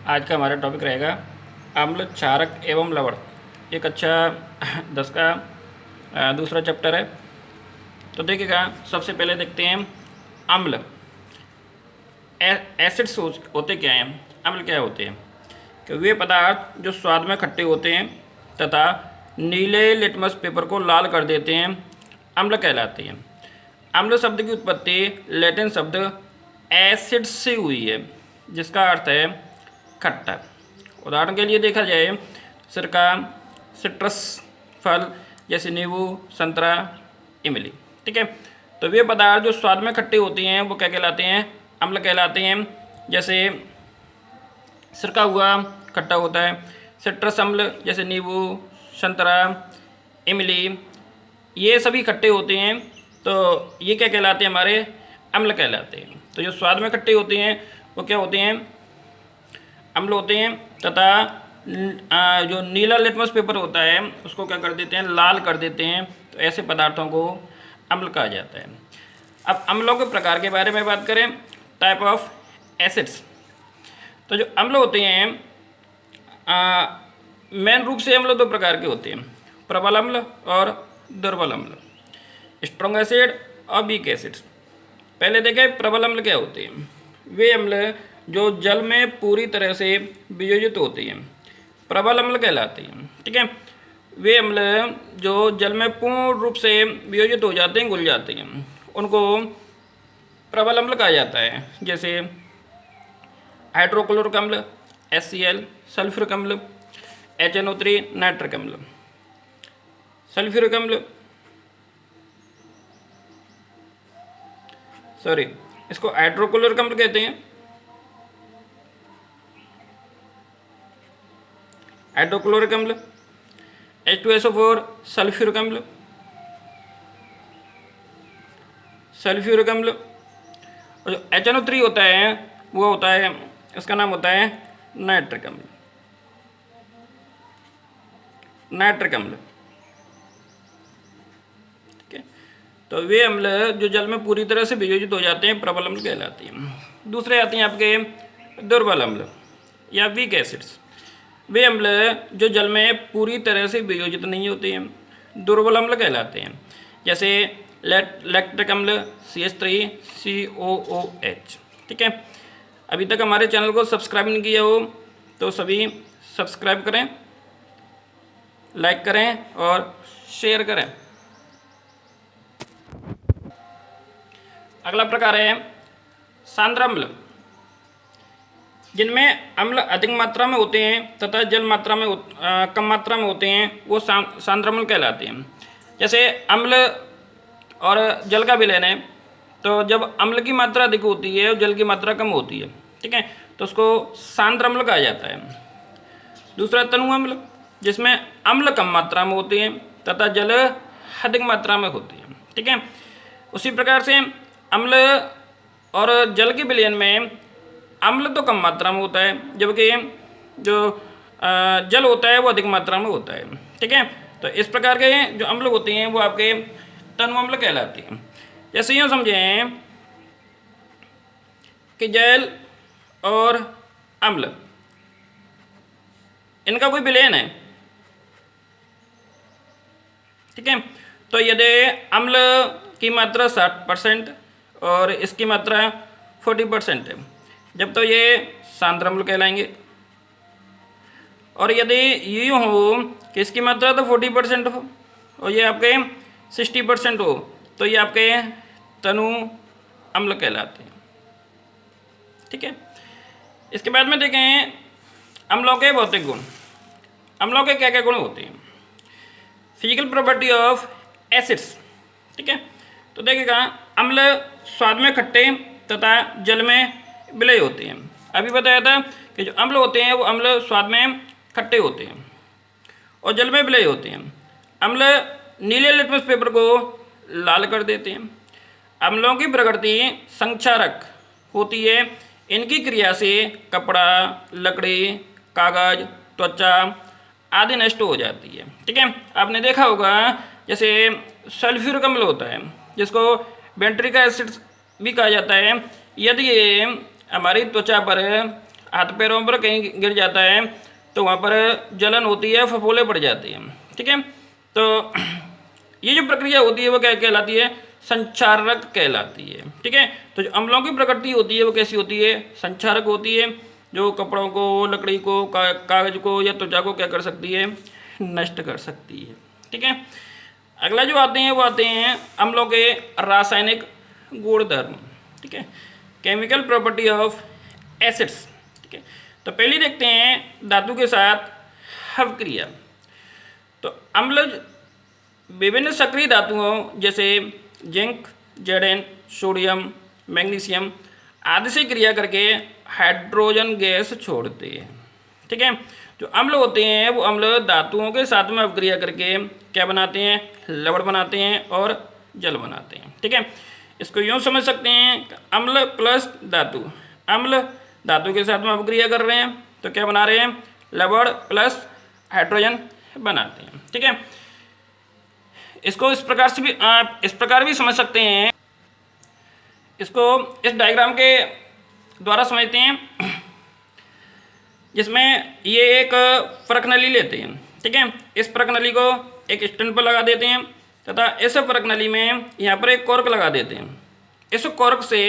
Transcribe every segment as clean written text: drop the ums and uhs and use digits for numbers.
आज का हमारा टॉपिक रहेगा अम्ल, क्षारक एवं लवण। एक अच्छा 10 का दूसरा चैप्टर है। तो देखिएगा, सबसे पहले देखते हैं अम्ल। एसिड्स होते क्या हैं, अम्ल क्या होते हैं? कि वे पदार्थ जो स्वाद में खट्टे होते हैं तथा नीले लिटमस पेपर को लाल कर देते हैं, अम्ल कहलाते हैं। अम्ल शब्द की उत्पत्ति लैटिन शब्द एसिड से हुई है, जिसका अर्थ है खट्टा। उदाहरण के लिए देखा जाए, सिरका, सिट्रस फल जैसे नींबू, संतरा, इमली। ठीक है, तो वे पदार्थ जो स्वाद में खट्टे होते हैं वो क्या कहलाते हैं? अम्ल कहलाते हैं। जैसे सिरका हुआ, खट्टा होता है। सिट्रस अम्ल जैसे नींबू, संतरा, इमली, ये सभी खट्टे होते हैं। तो ये क्या कहलाते हैं? हमारे अम्ल कहलाते हैं। तो जो स्वाद में खट्टे होते हैं वो क्या होते हैं? अम्ल होते हैं। तथा जो नीला लिटमस पेपर होता है उसको क्या कर देते हैं? लाल कर देते हैं। तो ऐसे पदार्थों को अम्ल कहा जाता है। अब अम्लों के प्रकार के बारे में बात करें, टाइप ऑफ एसिड्स। तो जो अम्ल होते हैं, मेन रूप से अम्ल दो प्रकार के होते हैं, प्रबल अम्ल और दुर्बल अम्ल। स्ट्रॉन्ग एसिड और वीक एसिड्स। पहले देखें प्रबल अम्ल क्या होते हैं। वे अम्ल जो जल में पूरी तरह से वियोजित होते हैं, प्रबल अम्ल कहलाते हैं। ठीक है, वे अम्ल जो जल में पूर्ण रूप से वियोजित हो जाते हैं, घुल जाते हैं, उनको प्रबल अम्ल कहा जाता है। जैसे हाइड्रोक्लोरिक अम्ल HCl, सल्फ्यूरिक अम्ल HNO3, नाइट्रिक अम्ल। सल्फ्यूरिक अम्ल, सॉरी, इसको हाइड्रोक्लोरिक अम्ल कहते हैं। हाइड्रोक्लोरिक अम्ल, H2SO4, सल्फ्यूरिक अम्ल, सल्फ्यूरिक अम्ल। और जो HNO3 होता है वो होता है, इसका नाम होता है नाइट्रिक अम्ल। नाइट्रिक अम्ल, ठीक है। तो वे अम्ल जो जल में पूरी तरह से वियोजित हो जाते हैं, प्रबल अम्ल कहलाते हैं। दूसरे आते हैं आपके दुर्बल अम्ल या वीक एसिड्स। वे अम्ल जो जल में पूरी तरह से वियोजित नहीं होते हैं, दुर्बल अम्ल कहलाते हैं। जैसे लैक्टिक अम्ल CH3COOH। ठीक है, अभी तक हमारे चैनल को सब्सक्राइब नहीं किया हो तो सभी सब्सक्राइब करें, लाइक करें और शेयर करें। अगला प्रकार है सांद्र अम्ल, जिनमें अम्ल अधिक मात्रा में होते हैं तथा जल मात्रा में कम मात्रा में होते हैं, वो सांद्र अम्ल कहलाते हैं। जैसे अम्ल और जल का विलयन है, तो जब अम्ल की मात्रा अधिक होती है और जल की मात्रा कम होती है, ठीक है, तो उसको सांद्र अम्ल कहा जाता है। दूसरा तनु अम्ल, जिसमें अम्ल कम मात्रा में होते हैं तथा जल अधिक मात्रा में होती है। ठीक है, उसी प्रकार से अम्ल और जल के विलयन में अम्ल तो कम मात्रा में होता है, जबकि जो जल होता है वो अधिक मात्रा में होता है। ठीक है, तो इस प्रकार के जो अम्ल होते हैं वो आपके तनु अम्ल कहलाते हैं। जैसे यूँ समझें कि जल और अम्ल, इनका कोई विलयन है। ठीक है, तो यदि अम्ल की मात्रा 60% और इसकी मात्रा 40% है, जब तो ये सांद्र अम्ल कहलाएंगे। और यदि यूँ हो कि इसकी मात्रा तो 40% हो और ये आपके 60% हो, तो ये आपके तनु अम्ल कहलाते हैं। ठीक है, इसके बाद में देखें अम्लों के भौतिक गुण। अम्लों के क्या क्या गुण होते हैं? Physical property of acids. ठीक है, तो देखिएगा, अम्ल स्वाद में खट्टे तथा जल में विलय होते हैं। अभी बताया था कि जो अम्ल होते हैं वो अम्ल स्वाद में खट्टे होते हैं और जल में विलय होते हैं। अम्ल नीले लिटमस पेपर को लाल कर देते हैं। अम्लों की प्रकृति संक्षारक होती है। इनकी क्रिया से कपड़ा, लकड़ी, कागज, त्वचा आदि नष्ट हो जाती है। ठीक है, आपने देखा होगा जैसे सल्फ्यूरिक अम्ल होता है, जिसको वेंट्रिक एसिड भी कहा जाता है। यदि ये हमारी त्वचा पर हाथ पैरों पर कहीं गिर जाता है तो वहाँ पर जलन होती है, फफोले पड़ जाते हैं। ठीक है, तो ये जो प्रक्रिया होती है वो क्या कहलाती है? संचारक कहलाती है। ठीक है, तो जो अम्लों की प्रकृति होती है वो कैसी होती है? संचारक होती है, जो कपड़ों को, लकड़ी को, कागज को या त्वचा को क्या कर सकती है? नष्ट कर सकती है। ठीक है, अगला जो आते हैं वो आते हैं अम्लों के रासायनिक गुणधर्म। ठीक है, केमिकल प्रॉपर्टी ऑफ एसिड्स। ठीक है, तो पहले देखते हैं धातु के साथ हवक्रिया। तो अम्ल विभिन्न सक्रिय धातुओं जैसे जिंक, जेडेन, सोडियम, मैग्नीशियम आदि से क्रिया करके हाइड्रोजन गैस छोड़ते हैं। ठीक है, जो अम्ल होते हैं वो अम्ल धातुओं के साथ में अपक्रिया करके क्या बनाते हैं? लवण बनाते हैं और जल बनाते हैं। ठीक है, इसको यूँ समझ सकते हैं अम्ल प्लस धातु। अम्ल धातु के साथ में अपक्रिया कर रहे हैं तो क्या बना रहे हैं? लवण प्लस हाइड्रोजन बनाते हैं। ठीक है, इसको इस प्रकार भी समझ सकते हैं। इसको इस डायग्राम के द्वारा समझते हैं, जिसमें ये एक फरक नली लेते हैं। ठीक है, इस फरक नली को एक स्टैंड पर लगा देते हैं तथा इस फरक नली में यहाँ पर एक कॉर्क लगा देते हैं। इस कॉर्क से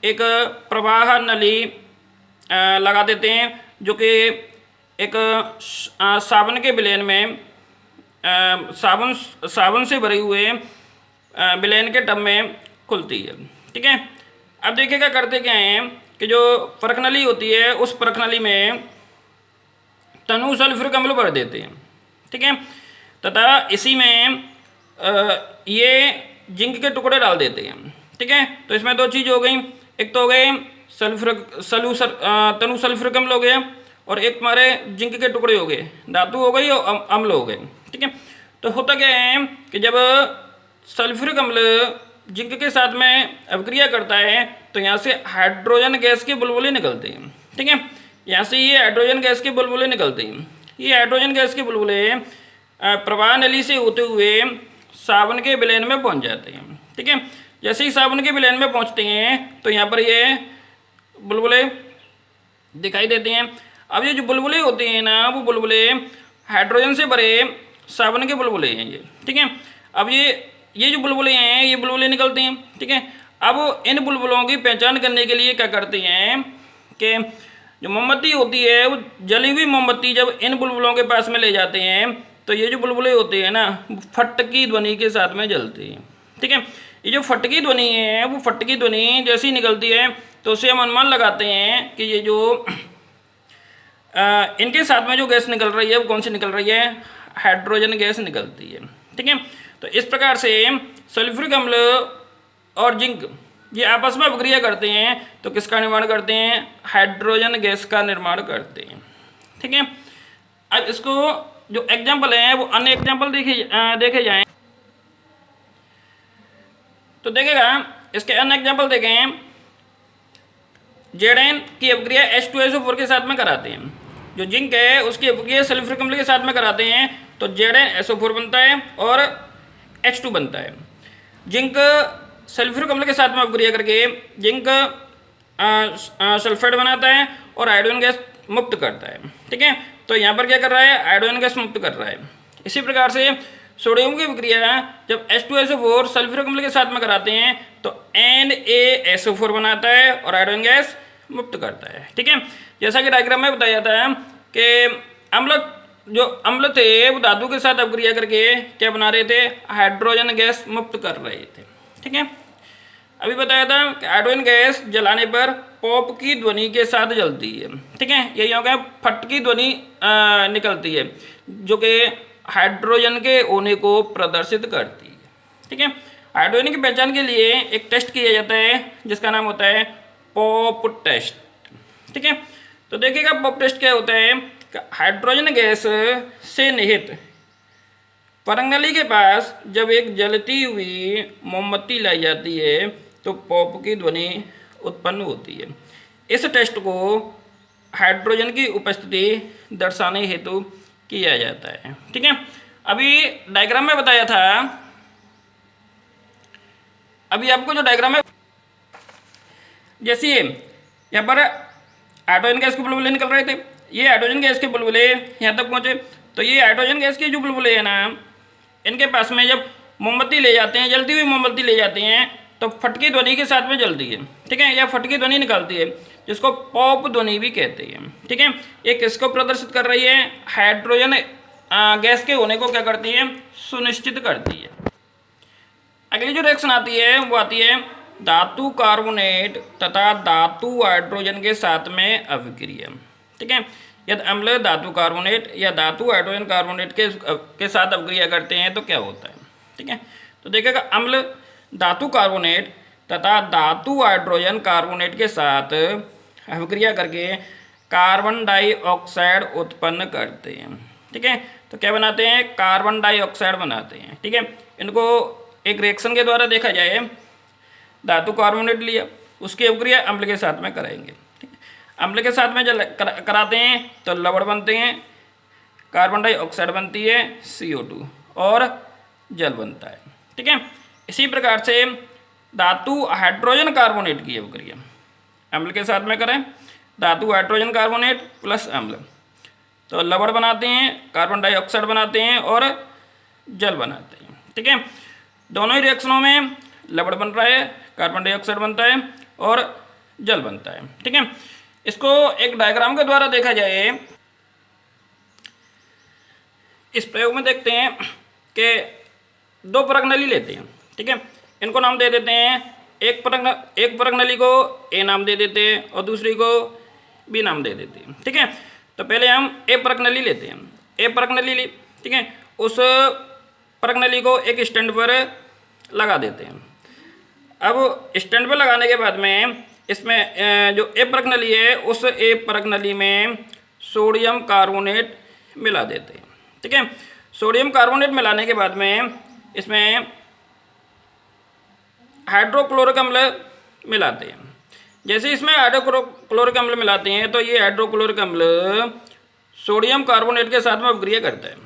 एक प्रवाह नली लगा देते हैं जो कि एक साबुन के विलयन में साबुन से भरे हुए विलयन के टब में खुलती है। ठीक है, अब देखिए क्या करते क्या हैं कि जो फरक नली होती है उस फरक नली में तनु सल्फ्यूरिक अम्ल भर देते हैं। ठीक है, तथा इसी में ये जिंक के टुकड़े डाल देते हैं। ठीक है, तो इसमें दो चीज़ हो गई, एक तो हो गए तनु सल्फ्यूरिक अम्ल हो गया और एक हमारे जिंक के टुकड़े हो गए, धातु हो गई और अम्ल हो गए। ठीक है, तो होता क्या है कि जब सल्फ्यूरिक अम्ल जिंक के साथ में अपक्रिया करता है तो यहाँ से हाइड्रोजन गैस के बुलबुले निकलते हैं। ठीक है, यहाँ से ये हाइड्रोजन गैस के बुलबुले निकलते हैं। ये हाइड्रोजन गैस के बुलबुले प्रवाह नली से होते हुए साबुन के विलयन में पहुँच जाते हैं। ठीक है, जैसे ही साबुन के विलयन में पहुँचते हैं तो यहाँ पर ये बुलबुले दिखाई देते हैं। अब ये जो बुलबुले होते हैं ना, वो बुलबुले हाइड्रोजन से भरे साबुन के बुलबुले हैं ये। ठीक है, अब ये जो बुलबुले हैं ये बुलबुले निकलते हैं। ठीक है, अब इन बुलबुलों की पहचान करने के लिए क्या करते हैं कि जो मोमबत्ती होती है वो जली हुई मोमबत्ती जब इन बुलबुलों के पास में ले जाते हैं तो ये जो बुलबुले होते हैं ना फट की ध्वनि के साथ में जलते हैं। ठीक है, ये जो फट की ध्वनि है वो फट की ध्वनि जैसी निकलती है तो उससे हम अनुमान लगाते हैं कि ये जो इनके साथ में जो गैस निकल रही है वो कौन सी निकल रही है? हाइड्रोजन गैस निकलती है। ठीक है, तो इस प्रकार से सल्फ्यूरिक अम्ल और जिंक ये आपस में अपक्रिया करते हैं तो किसका निर्माण करते हैं? हाइड्रोजन गैस का निर्माण करते हैं। ठीक है, अब इसको जो एग्जाम्पल हैं वो अन्य एग्जाम्पल देखे जाएं तो देखेगा इसके अन्य एग्जाम्पल देखें। जेडेन की अपक्रिया H2SO4 के साथ में कराते हैं। जो जिंक है उसकी अपक्रिया सल्फ्यूरिक अम्ल के साथ में कराते हैं तो ZnSO4 बनता है और H2 बनता है। जिंक सल्फ्यूरिक अम्ल के साथ में अपक्रिया करके जिंक सल्फेट बनाता है और हाइड्रोजन गैस मुक्त करता है। ठीक है, तो यहाँ पर क्या कर रहा है? हाइड्रोजन गैस मुक्त कर रहा है। इसी प्रकार से सोडियम की अपक्रिया जब H2SO4 सल्फ्यूरिक अम्ल के साथ में कराते हैं तो NaSO4 बनाता है और हाइड्रोजन गैस मुक्त करता है। ठीक है, जैसा कि डायग्राम में बताया जाता है कि जो अम्ल थे वो धातु के साथ अपक्रिया करके क्या बना रहे थे? हाइड्रोजन गैस मुक्त कर रहे थे। ठीक है, अभी बताया था कि हाइड्रोजन गैस जलाने पर पॉप की ध्वनि के साथ जलती है। ठीक है, यही हो गया फट की ध्वनि निकलती है जो कि हाइड्रोजन के होने को प्रदर्शित करती है। ठीक है, हाइड्रोजन की पहचान के लिए एक टेस्ट किया जाता है जिसका नाम होता है पॉप टेस्ट। ठीक है, तो देखिएगा पॉप टेस्ट क्या होता है कि हाइड्रोजन गैस से निहित परंगली के पास जब एक जलती हुई मोमबत्ती लाई जाती है तो पॉप की ध्वनि उत्पन्न होती है। इस टेस्ट को हाइड्रोजन की उपस्थिति दर्शाने हेतु किया जाता है। ठीक है, अभी डायग्राम में बताया था, अभी आपको जो डायग्राम में जैसे यहाँ पर हाइड्रोजन गैस के बुलबुले निकल रहे थे। ये हाइड्रोजन गैस के बुलबुले यहाँ तक पहुँचे, तो ये हाइड्रोजन गैस के जो बुलबुले हैं ना, इनके पास में जब मोमबत्ती ले जाते हैं, जलती हुई मोमबत्ती ले जाते हैं, तो फटकी ध्वनि के साथ में जलती है, ठीक है, या फटकी ध्वनि निकालती है, जिसको पॉप ध्वनि भी कहते हैं, ठीक है। ये किसको प्रदर्शित कर रही है? हाइड्रोजन गैस के होने को क्या करती है? सुनिश्चित करती है। अगली जो रिएक्शन आती है वो आती है धातु कार्बोनेट तथा धातु हाइड्रोजन के साथ में अभिक्रिया, ठीक है। यदि अम्ल धातु कार्बोनेट या धातु हाइड्रोजन कार्बोनेट के साथ अभिक्रिया करते हैं तो क्या होता है, ठीक है। तो देखिएगा, अम्ल धातु कार्बोनेट तथा धातु हाइड्रोजन कार्बोनेट के साथ अभिक्रिया करके कार्बन डाइऑक्साइड उत्पन्न करते हैं, ठीक है। तो क्या बनाते हैं? कार्बन डाइऑक्साइड बनाते हैं, ठीक है। इनको एक रिएक्शन के द्वारा देखा जाए, धातु कार्बोनेट लिया, उसकी अभिक्रिया अम्ल के साथ में कराएंगे, ठीक है। अम्ल के साथ में जब कराते हैं तो लवण बनते हैं, कार्बन डाइऑक्साइड बनती है, CO2 और जल बनता है, ठीक है। इसी प्रकार से धातु हाइड्रोजन कार्बोनेट की अभिक्रिया अम्ल के साथ में करें, धातु हाइड्रोजन कार्बोनेट प्लस अम्ल, तो लवण बनाते हैं, कार्बन डाइऑक्साइड बनाते हैं और जल बनाते हैं, ठीक है। दोनों ही रिएक्शनों में लवण बन रहा है, कार्बन डाइऑक्साइड बनता है और जल बनता है, ठीक है। इसको एक डायग्राम के द्वारा देखा जाए, इस प्रयोग में देखते हैं कि दो परग नली लेते हैं, ठीक है। इनको नाम दे देते हैं, एक परग नली को ए नाम दे देते हैं और दूसरी को बी नाम दे देते हैं, ठीक है। तो पहले हम ए परग नली लेते हैं, ए परग नली ली, ठीक है। उस परग नली को एक स्टैंड पर लगा देते हैं। अब स्टैंड पर लगाने के बाद में इसमें जो ए परग नली है, उस ए परग नली में सोडियम कार्बोनेट मिला देते हैं, ठीक है। सोडियम कार्बोनेट मिलाने के बाद में इसमें हाइड्रोक्लोरिक अम्ल मिलाते हैं। जैसे इसमें हाइड्रोक्लोरिक अम्ल मिलाते हैं तो ये हाइड्रोक्लोरिक अम्ल सोडियम कार्बोनेट के साथ में अभिक्रिया करता है।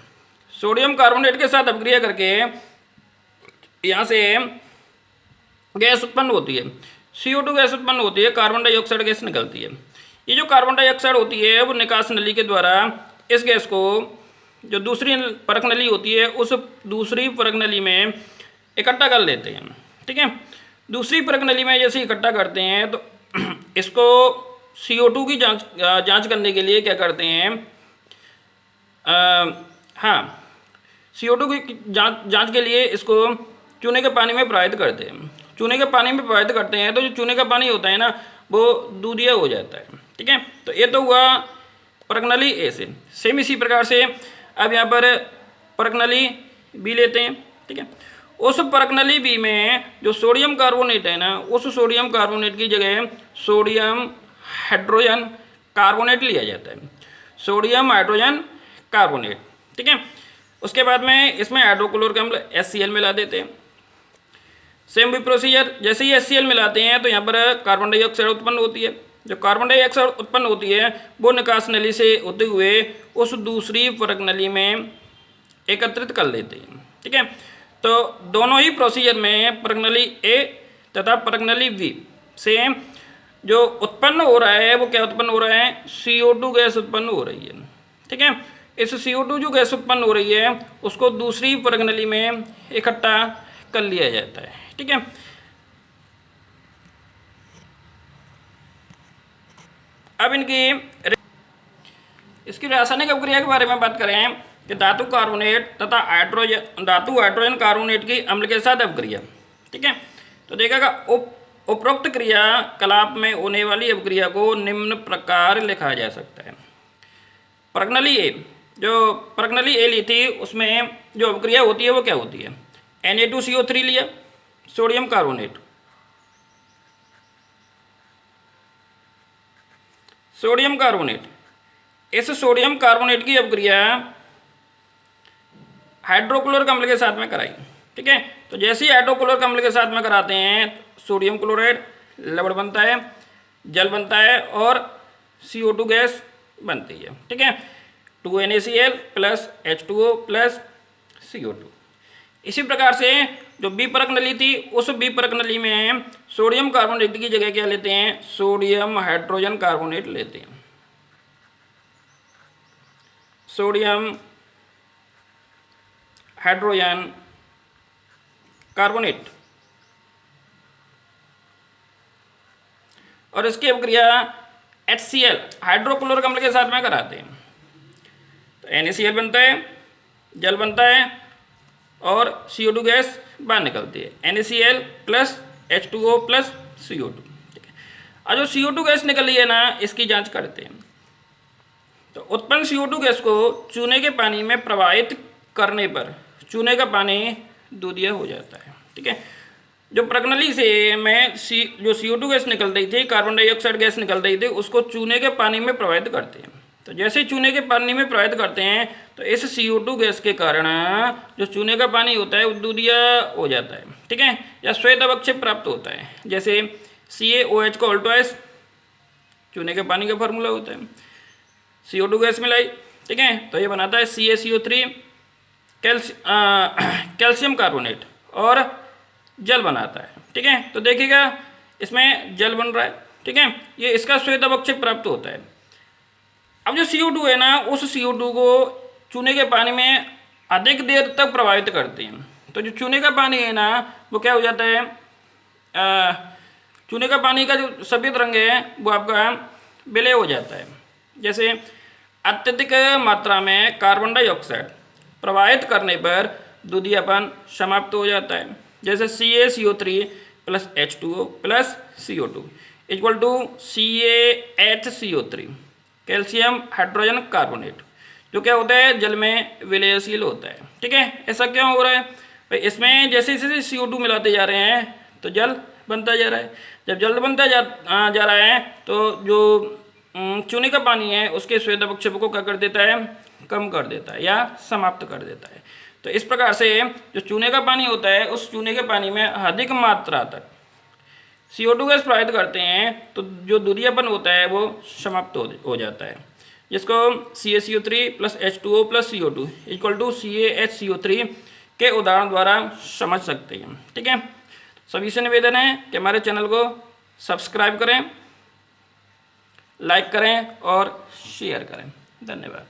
सोडियम कार्बोनेट के साथ अभिक्रिया करके यहाँ से गैस उत्पन्न होती है, CO2 गैस उत्पन्न होती है, कार्बन डाइऑक्साइड गैस निकलती है। ये जो कार्बन डाइऑक्साइड होती है वो निकास नली के द्वारा इस गैस को जो दूसरी परख नली होती है उस दूसरी परख नली में इकट्ठा कर लेते हैं, ठीक है। दूसरी परख नली में जैसे इकट्ठा करते हैं तो इसको CO2 की जांच करने के लिए क्या करते हैं, हाँ, CO2 की जांच के लिए इसको चूने के पानी में प्रवाहित करते हैं। चूने के पानी में प्रवाहित करते हैं तो जो चूने का पानी होता है ना, वो दूधिया हो जाता है, ठीक है। तो ये तो हुआ परख नली ए से। सेम इसी प्रकार से अब यहाँ पर परख नली बी लेते हैं, ठीक है। उस परख नली बी में जो सोडियम कार्बोनेट है ना, उस सोडियम कार्बोनेट की जगह सोडियम हाइड्रोजन कार्बोनेट लिया जाता है, सोडियम हाइड्रोजन कार्बोनेट, ठीक है। उसके बाद में इसमें हाइड्रोक्लोरिक अम्ल HCl मिला देते हैं। सेम भी प्रोसीजर, जैसे ही HCl मिलाते हैं तो यहाँ पर कार्बन डाइऑक्साइड उत्पन्न होती है। जो कार्बन डाइऑक्साइड उत्पन्न होती है वो निकास नली से होते हुए उस दूसरी परख नली में एकत्रित कर लेते हैं, ठीक है। तो दोनों ही प्रोसीजर में परख नली ए तथा परख नली बी से जो उत्पन्न हो रहा है वो क्या उत्पन्न हो रहा है? CO2 गैस उत्पन्न हो रही है, ठीक है। इस CO2 जो गैस उत्पन्न हो रही है उसको दूसरी परख नली में इकट्ठा कर लिया जाता है, ठीक है। अब इसकी रासायनिक अभिक्रिया के बारे में बात करें कि धातु कार्बोनेट तथा धातु हाइड्रोजन कार्बोनेट की अम्ल के साथ अभिक्रिया, ठीक है। तो देखिएगा, उपरोक्त क्रियाकलाप में होने वाली अभिक्रिया को निम्न प्रकार लिखा जा सकता है। परख नली ए, जो परख नली ए ली थी उसमें जो अभिक्रिया होती है वो क्या होती है? Na2CO3 लिया, सोडियम कार्बोनेट, सोडियम कार्बोनेट, इस सोडियम कार्बोनेट की अभिक्रिया हाइड्रोक्लोरिक अम्ल के साथ में कराई, ठीक है। तो जैसे ही हाइड्रोक्लोरिक अम्ल के साथ में कराते हैं सोडियम क्लोराइड लवण बनता है, जल बनता है और CO2 गैस बनती है, ठीक है। 2NaCl plus H2O plus CO2। इसी प्रकार से जो बी परख नली थी उस बी परख नली में सोडियम कार्बोनेट की जगह क्या लेते हैं? सोडियम हाइड्रोजन कार्बोनेट लेते हैं, सोडियम हाइड्रोजन कार्बोनेट, और इसकी अपक्रिया HCl हाइड्रोक्लोरिक अम्ल के साथ में कराते हैं। तो NaCl बनता है, जल बनता है और CO2 गैस बाहर निकलती है। NaCl plus H2O plus CO2। ठीक है, अब जो CO2 गैस निकल रही है ना, इसकी जांच करते हैं। तो उत्पन्न CO2 गैस को चूने के पानी में प्रवाहित करने पर चूने का पानी दूधिया हो जाता है। ठीक है, जो प्रज्ञली से में जो CO2 गैस निकल रही थी, कार्बन डाइऑक्साइड गैस निकल रही थी, उसको चूने के पानी में प्रवाहित करते हैं। तो जैसे ही चूने के पानी में प्रवाहित करते हैं तो इस CO2 गैस के कारण जो चूने का पानी होता है वो दूधिया हो जाता है। ठीक है, या श्वेत अवक्षेप प्राप्त होता है। जैसे CaOH को ऑल्टोएस चूने के पानी का फार्मूला होता है। CO2 गैस मिलाई, ठीक है, तो ये बनाता है CaCO3 कैल्शियम कार्बोनेट और जल बनाता है। ठीक है, तो देखिएगा इसमें जल बन रहा है। ठीक है, ये इसका श्वेत अवक्षेप प्राप्त होता है। अब जो CO2 है ना, उस CO2 को चूने के पानी में अधिक देर तक प्रभावित करते हैं। तो जो चूने का पानी है ना, वो क्या हो जाता है, चूने का पानी का जो सफ़ेद रंग है वो आपका विलय हो जाता है। जैसे अत्यधिक मात्रा में कार्बन डाइऑक्साइड प्रवाहित करने पर दूधियापन समाप्त हो जाता है। जैसे CaCO3 plus H2O plus CO2 equal to CaHCO3 calcium hydrogen carbonate, जो क्या होता है, जल में विलयशील होता है। ठीक है, ऐसा क्यों हो रहा है भाई, इसमें जैसे जैसे CO2 मिलाते जा रहे हैं तो जल बनता जा रहा है। जब जल बनता जा रहा है तो जो चूने का पानी है उसके श्वेत अवक्षेप को क्या कर देता है, कम कर देता है या समाप्त कर देता है। तो इस प्रकार से जो चूने का पानी होता है, उस चूने के पानी में अधिक मात्रा तक CO2 गैस प्रवाहित करते हैं तो जो दूधियापन होता है वो समाप्त हो जाता है, जिसको CaCO3 plus H2O plus CO2 equal to CaHCO3 के उदाहरण द्वारा समझ सकते हैं। ठीक है, सभी से निवेदन है कि हमारे चैनल को सब्सक्राइब करें, लाइक करें और शेयर करें। धन्यवाद।